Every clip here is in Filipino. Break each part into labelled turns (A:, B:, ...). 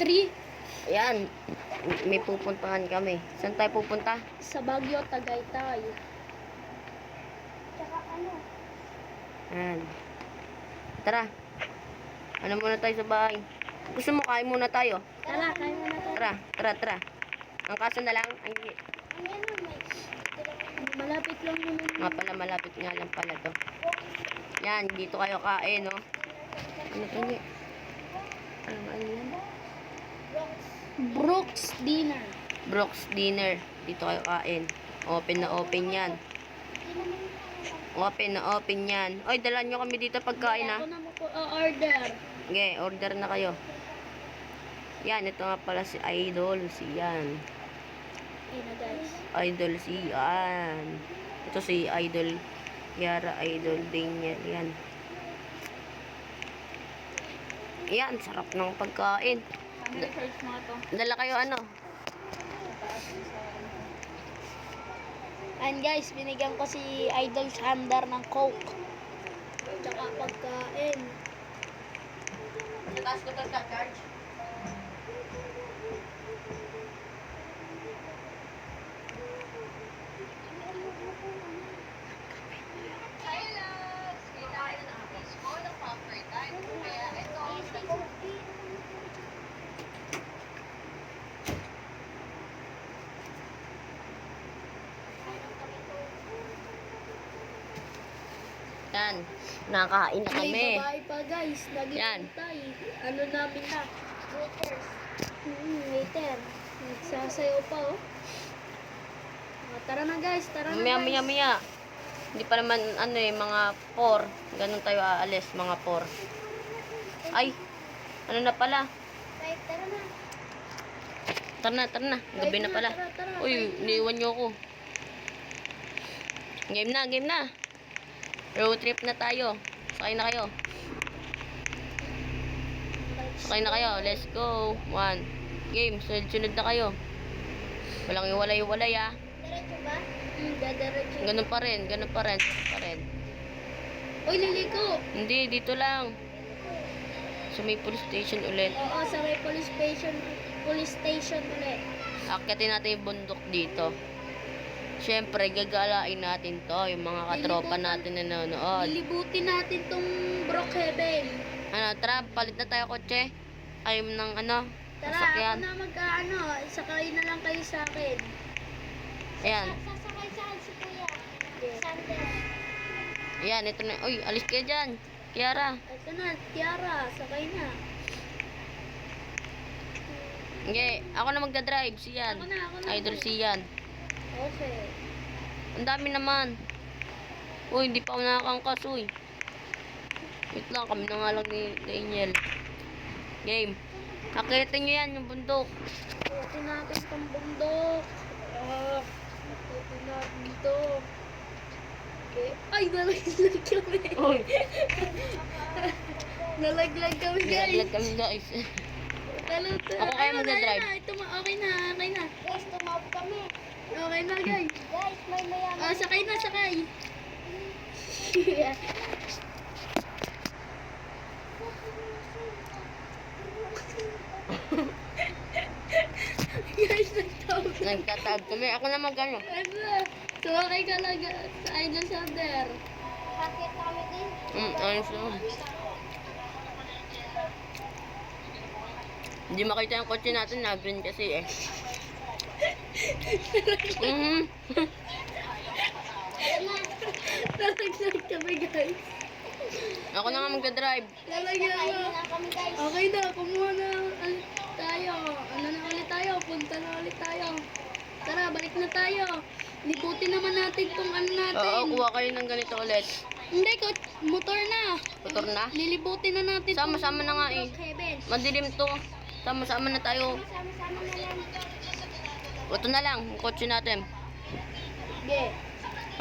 A: 3
B: Ayan. May pupuntahan kami. Saan tayo pupunta?
A: sa Baguio, Tagaytay. Tsaka ano?
B: Ayan. Tara. Ano muna tayo sa bahay? Gusto mo kain muna tayo?
A: Tara, kain muna tayo.
B: Tara. Ang kaso na lang, ay,
A: Malapit lang naman.
B: nga pala, malapit nga lang pala to. Yan, dito kayo kain, no? Ano to niya? Ano yan?
A: Brooks Dinner.
B: Brooks Dinner. Dito kayo kain. Open na open yan. Open na open yan. Oy, dala nyo kami dito pagkain, ha?
A: Ako na mo po order.
B: Okay, order na kayo. Yan, ito nga pala si Idol. Si yan.
A: Ayun na guys.
B: Idol si yan. Ito si Idol Yara, Idol Daniel. Yan. Yan, sarap ng pagkain.
A: Family first mga to.
B: Dala kayo ano?
A: And guys, binigyan ko si Idol Sandar ng Coke. Tsaka pagkain.
B: Nataas ko ka, Charge. Yan, nakain na kami.
A: May babae pa guys.
B: Yan.
A: Nagintay. Ano namin na? Waiters. Waiter. Nagsasayaw pa oh. Tara na guys. Tara na guys.
B: Maya. Hindi pa naman ano mga 4. Ganun tayo aalis, mga 4. Ay, ano na pala?
A: Guys, tara na.
B: Tara na. Gabi na pala.
A: Tara.
B: Uy, iniwan nyo ako. Game na. Road trip na tayo. Sakay na kayo. Let's go. 1. Game, sunod na kayo. Walang iwalay-iwalay, ah.
A: Diretso ba? Dadiretso.
B: Ganun pa rin.
A: Uy, liliko.
B: Hindi, dito lang. So may police station ulit.
A: Oo, sa may police station ulit.
B: Akyatin natin yung bundok dito. Siyempre, gagalain natin to. Yung mga katropa natin na nanonood.
A: Lilibutin natin tong Brookhaven.
B: Ano, tara, palit na tayo kotse. Ayaw ng
A: Tara,
B: sasakyan.
A: ako na sakay na lang kayo sa akin.
B: Ayan.
A: Sasakay saan si Kuya? Sander.
B: Ayan, ito na. Uy, alis kayo dyan. Kiara.
A: Ito na, Tiara, sakay na.
B: Okay, ako na magdadrive. Siyan.
A: Ako na.
B: Idol siyan.
A: Okay.
B: Ang dami naman. Uy, hindi pa ako nakakangkas, uy. Wait lang, kami na nga lang ni Daniel. Game. Nakitin nyo yan, yung bundok.
A: Ikutin natin itong bundok. Ikutin natin ito. Okay. Ay, nalaglag kami.
B: Uy.
A: Nalaglag kami, guys.
B: Nalaglag kami, guys. Ako kaya magdadrive.
A: Okay na.
C: Guys, tumawag kami.
A: Okay na, guys.
C: Guys, may mayaman.
A: Sakay na. Guys, nagtawag.
B: Nagtatag kami. Ako na magano.
A: Sumakay ka lang sa Idol Shoulder.
C: Bakit kami din?
B: Ayos naman. Hindi makita yung kotse natin. Na-green kasi eh.
A: Nalaglag kami, guys.
B: Ako na nga magdadrive.
A: Lalagyan
C: Kain
A: mo.
C: na kami, guys.
A: Okay na, kumuha na ulit tayo. Ano na ulit tayo? Punta na ulit tayo. Tara, balik na tayo. Liputin naman natin tong ano natin.
B: Oo, kuha kayo ng ganito ulit.
A: Hindi, motor na.
B: Motor na?
A: Lilibutin na natin
B: Sama-sama na nga eh.
A: Brookhaven.
B: Madilim to. Sama-sama na tayo.
C: Sama-sama na lang.
B: Ito na lang, yung kotse natin.
A: Sige.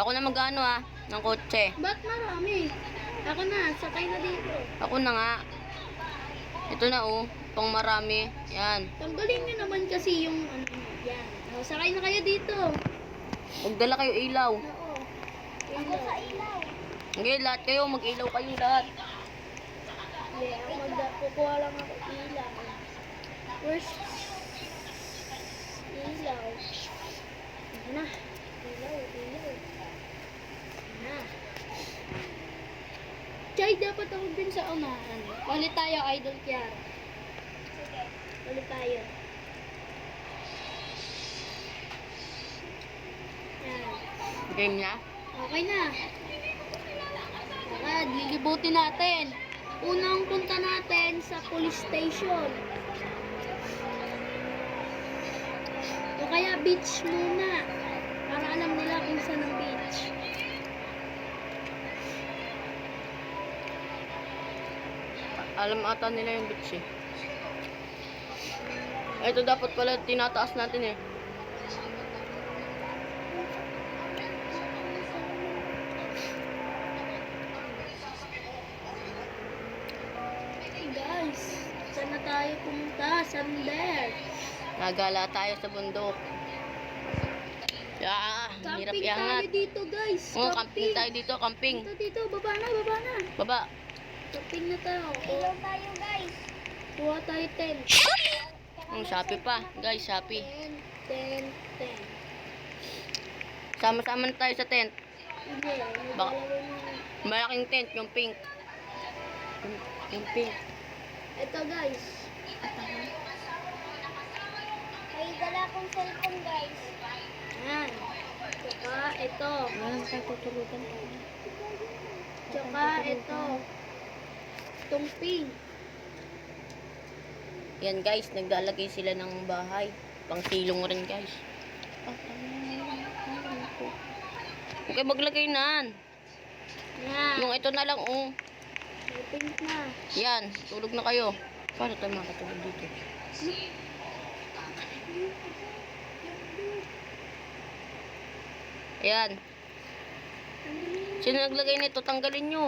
B: Ako na mag-ano ng kotse.
A: Ba't marami? Ako na, sakay na dito.
B: Ako na nga. Ito na pang marami. Yan.
A: Tanggalin nyo naman kasi yung ano, yan. O, sakay na kayo dito.
B: Magdala kayo ilaw.
A: Oo.
C: Ako sa ilaw.
B: Okay, lahat kayo. Mag-ilaw kayo lahat.
A: Hindi, kukuha lang ako ilaw. Where's ilaw? Ayan na. Ilaw. Ayan na. Chay, dapat ako din sa unahan. Ulit tayo, Idol Kiara. Ulit tayo. Yan.
B: Game na?
A: Okay na. Tara, lilibutin natin. Unang punta natin sa police station. O kaya beach muna. Para alam nila kung saan ang beach.
B: Alam ata nila yung beach eh. Ito dapat pala tinataas natin eh.
A: Hey guys, saan na tayo pumunta? Sander.
B: Nagala tayo sa bundok. Hirap
A: Camping
B: iangat.
A: tayo dito guys.
B: Oo, camping tayo dito, camping.
A: Dito, baba na, baba na.
B: Baba.
A: Camping na tayo.
C: Ilaw tayo, guys.
A: Kuha tayo 10.
B: Shopee pa. Guys, Shopee.
A: 10.
B: Sama-sama na tayo sa tent.
A: Hindi,
B: Bak-
A: naglalagay mo.
B: Malaking tent, yung pink. Yung pink.
A: Ito guys.
C: May dala akong cellphone, guys.
A: Yan. Tsaka ito.
B: Walang tayo tutulugan.
A: Tsaka ito. Itong pink.
B: Yan guys, naglalagay sila ng bahay. Pang silong rin guys. Okay, maglagay na.
A: Yan.
B: Yung ito na lang, oh.
A: May pink na.
B: Yan, tulog na kayo. Paano tayo makatulog dito? Ayan. Sino naglagay nito? Tanggalin nyo.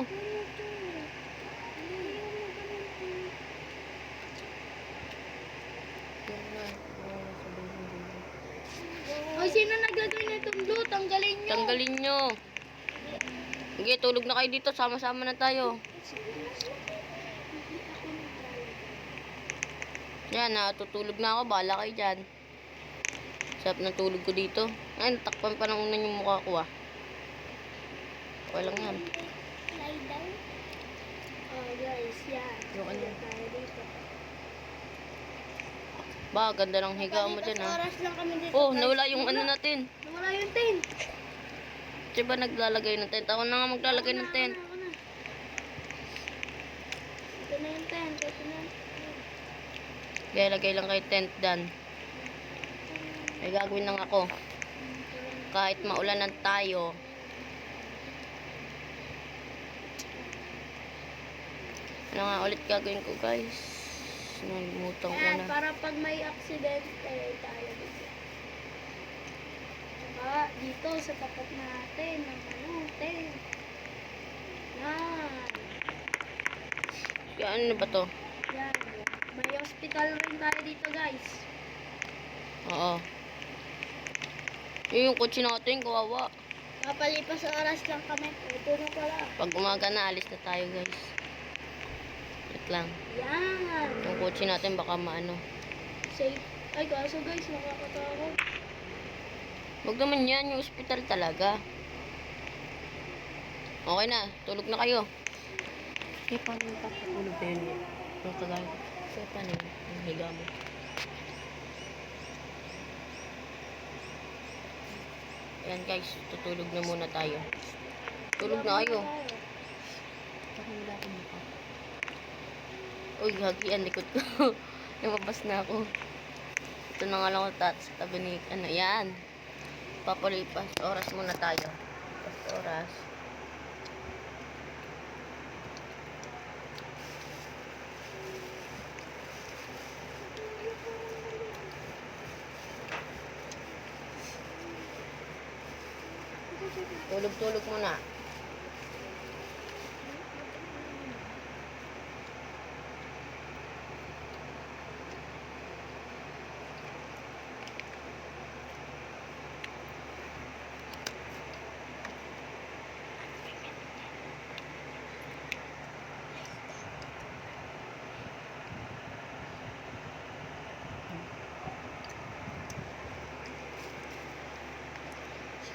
A: O, sino naglagay na itong blue? Tanggalin nyo.
B: Tanggalin nyo. Sige, tulog na kayo dito. Sama-sama na tayo. Yan, natutulog na ako. Bahala kayo dyan. Sarap ng tulog ko dito. Ay, natakpan pa ng unan yung mukha ko ah. Okay lang yan.
C: Lie down.
A: Oh guys, yan.
B: Yung ano?
A: Tayo dito.
B: Ba, ganda ng higa mo dyan ah.
C: Oras lang kami dito.
B: Oh,
C: guys.
B: nawala yung ano natin.
A: Nawala yung tent.
B: Diba naglalagay ng tent? Ako na nga maglalagay ng tent.
A: Ako na. Ito na yung tent. Ito na.
B: Kaya lagay lang kayo tent dan. May gagawin lang ako. Kahit maulanan tayo. Ano nga ulit gagawin ko guys? Nalimutan ko
A: Yan,
B: na.
A: para pag may accident, tayo dito. Tsaka dito sa tapat natin ng tent. Yan.
B: Kaya ano ba to?
A: Yan. May hospital rin tayo dito guys.
B: Oo. Yung kotse natin, kawawa.
A: Kapalipas oras lang kami. Ito na pala.
B: Pag umaga na, alis na tayo guys. Wait lang.
A: Yan.
B: Yung kotse natin baka maano.
A: Safe. Ay, kaso guys, nakakatakot.
B: Huwag naman yan, yung ospital talaga. Okay na, tulog na kayo. Eh, paano yung papatulog na yun? Yung kagaya. So, paano yun? Yung higa mo. Ayan guys, tutulog na muna tayo. Tulog na kayo. Parang wala akong mukha. Uy, hagi ang likod ko. Lumabas na ako. Ito na nga lang ako sa tabi ni, ano, yan. Papalipas. Oras muna tayo. Oras. Tulog-tulog muna.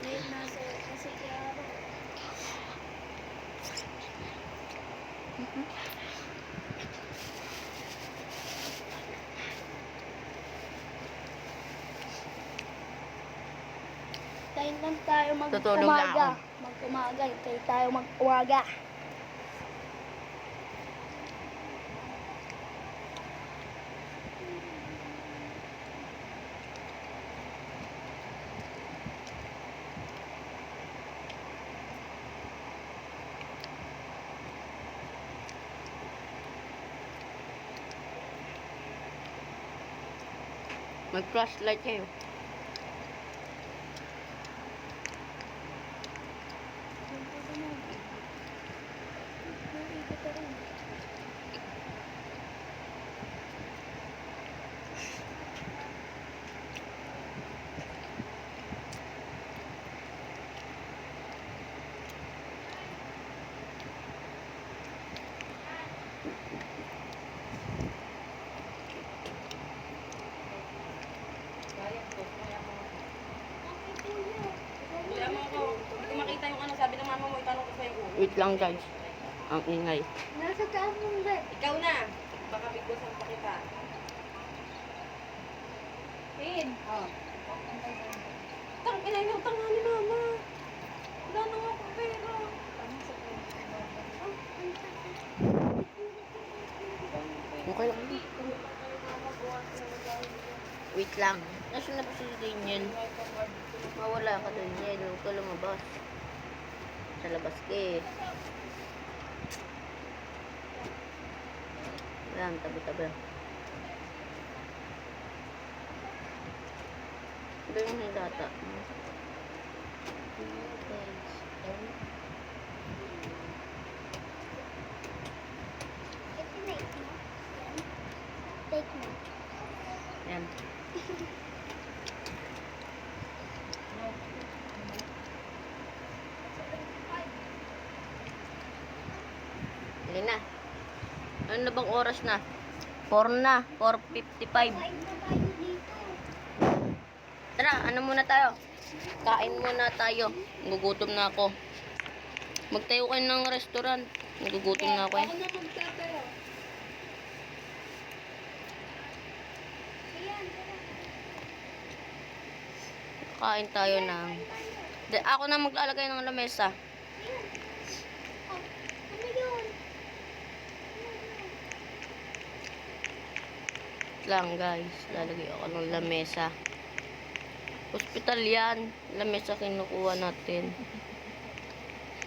A: Late na kasi kaya ano. Tayo lang tayo
B: Tutulog lang
A: mag-umaga.
B: ako.
A: Mag-umaga. Tayo tayo mag-umaga.
B: Mag-flashlight kayo.
D: Kuya mo ako. Hindi ko makita yung ano, sabi ng mama mo, itanong ko sa yung ulo.
B: Wait lang guys. Ang ingay.
A: Nasa taas ng bed.
D: Ikaw na. Baka bigwasan pa kita. Pin. Oh. Ina yung tanga ni mama. Wala na nga ako pera.
B: Okay lang. Wait lang. Nasaan na ba si Daniel? Mawala ka Daniel. Huwag ka lumabas. Sa labas ka eh. Ayan, tabi-tabi. Iba yung hindata.
C: Ito na ito. Take na.
B: Ayan. Hindi na. Ano na bang oras na? 4 na. 4:55.
C: Kain na tayo dito.
B: Tara, ano muna tayo? Kain muna tayo. Nagugutom na ako. Magtayo kayo ng restaurant. Nagugutom na ako eh.
A: Ako na magtatayo.
C: Ayan, tara.
B: Kain tayo ng... Ako na maglalagay ng lamesa.
C: Oh, ano yun?
B: Lang guys, lalagay ako ng lamesa. Hospital yan. Lamesa kinukuha natin.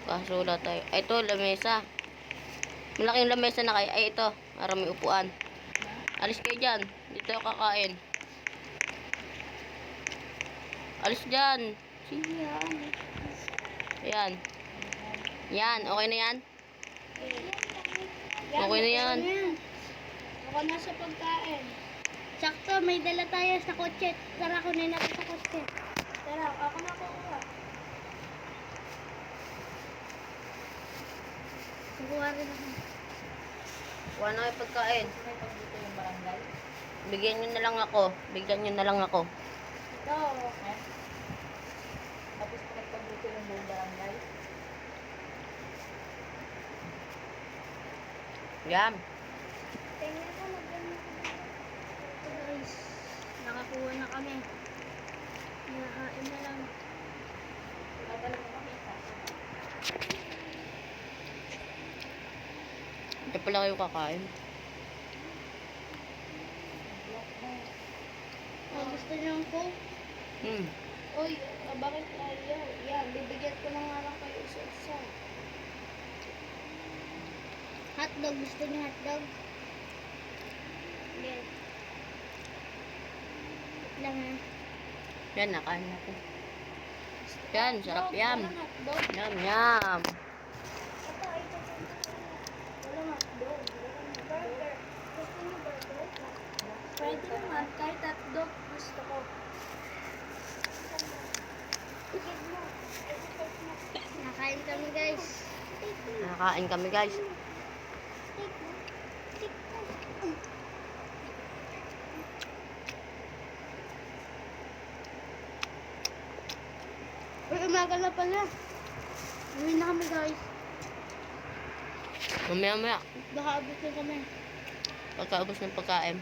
B: Kaso wala tayo. Ay, ito, lamesa. Malaking lamesa na kayo. Ay, ito. Para may upuan. Alis kayo dyan. Dito tayo kakain. Alis dyan.
A: Siyan.
B: Ayan. Yan. Okay na yan?
A: Yan,
B: Okay na yan.
A: Ako na sa pagkain.
C: Sakto, may dala tayo sa kotse. Tara, kunin natin sa kotse.
A: Tara, ako na kukuha.
C: Kukuha rin ako.
B: Kuha na kayo pagkain.
D: May pagdito yung barangay.
B: Bigyan nyo na lang ako. Bigyan nyo na lang ako.
A: Ito.
D: Tapos pa nagpagdito yung buong barangay.
B: Yan.
C: Tingnan ko, maganda.
A: Ito guys. Nakakuha na kami. Nakain na lang.
D: Wala talaga makita.
B: Ito pala kayo kakain.
A: Oh, gusto niyo ang Coke? Uy, bakit ayaw? Yan, bibigyan ko na nga lang kayo isa-isa.
C: Hotdog, gusto niyo hotdog? Yes. Lang ha.
B: Yan, nakain na ako. Yan, sarap yan.
A: Walang hotdog.
B: Yum, yum.
C: Ito, ito.
A: Walang hotdog. Walang burger.
C: Gusto niyo burger?
A: Pwede naman, kahit hotdog gusto ko.
C: Sige mo. Take mo.
A: Nakain kami guys.
C: Take mo.
B: Nakain kami guys.
C: Take mo. Take mo. umaga na pala. Uwi na kami guys.
B: Mamaya-maya,
C: Baka abot na kami.
B: pagkaubos ng pagkain.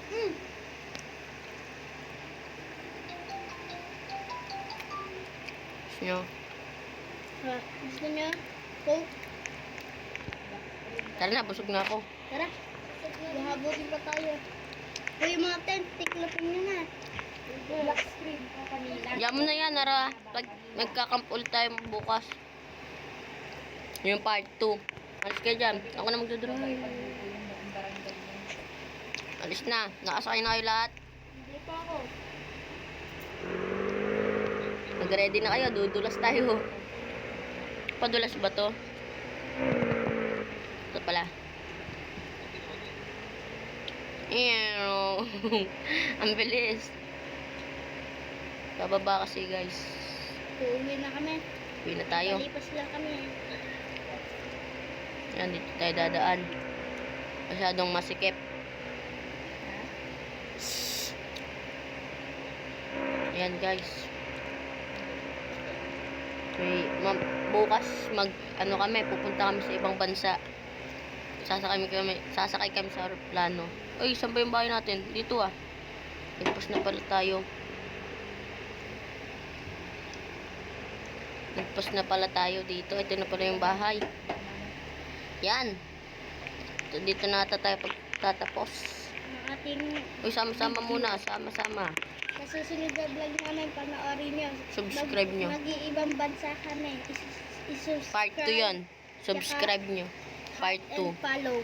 C: Mm.
B: Gusto nyo?
C: Ha, gusto niya? Coke?
B: Tara na, busog na ako.
C: Tara. Baka abutin pa tayo. Uy, yung mga tent, tiklopin nyo na.
A: Black screen pa kanila.
B: Yan mo na yan, Nara. Magkakamp ulit tayo bukas. Yung part 2. Alis kayo dyan. Ako na magdodrive. Alis na. Nakasakay na kayo lahat.
C: Hindi pa ako.
B: Mag-ready na kayo. Dudulas tayo. Padulas ba to? Ito pala. Ew. Ang bilis. Bababa kasi guys.
C: Uuwi na kami.
B: Uwi na tayo.
C: Palipas lang kami.
B: Yan, dito tayo dadaan. Masyadong masikip. Ayan guys. Bukas kami, pupunta kami sa ibang bansa. Sasakay kami sa aeroplano. Uy, saan ba yung bahay natin? Dito ah. Nagpas na pala tayo. Nagpas na pala tayo dito. Ito na pala yung bahay. Yan. Dito na ata tayo pagtatapos.
C: Ang ating
B: Uy, sama-sama muna. Sama-sama.
C: sa susunod na vlog namin, panoorin nyo.
B: Subscribe nyo.
C: Mag-iibang bansa kami. I-subscribe.
B: Part 2 yun. Subscribe nyo. Part 2.
C: And follow.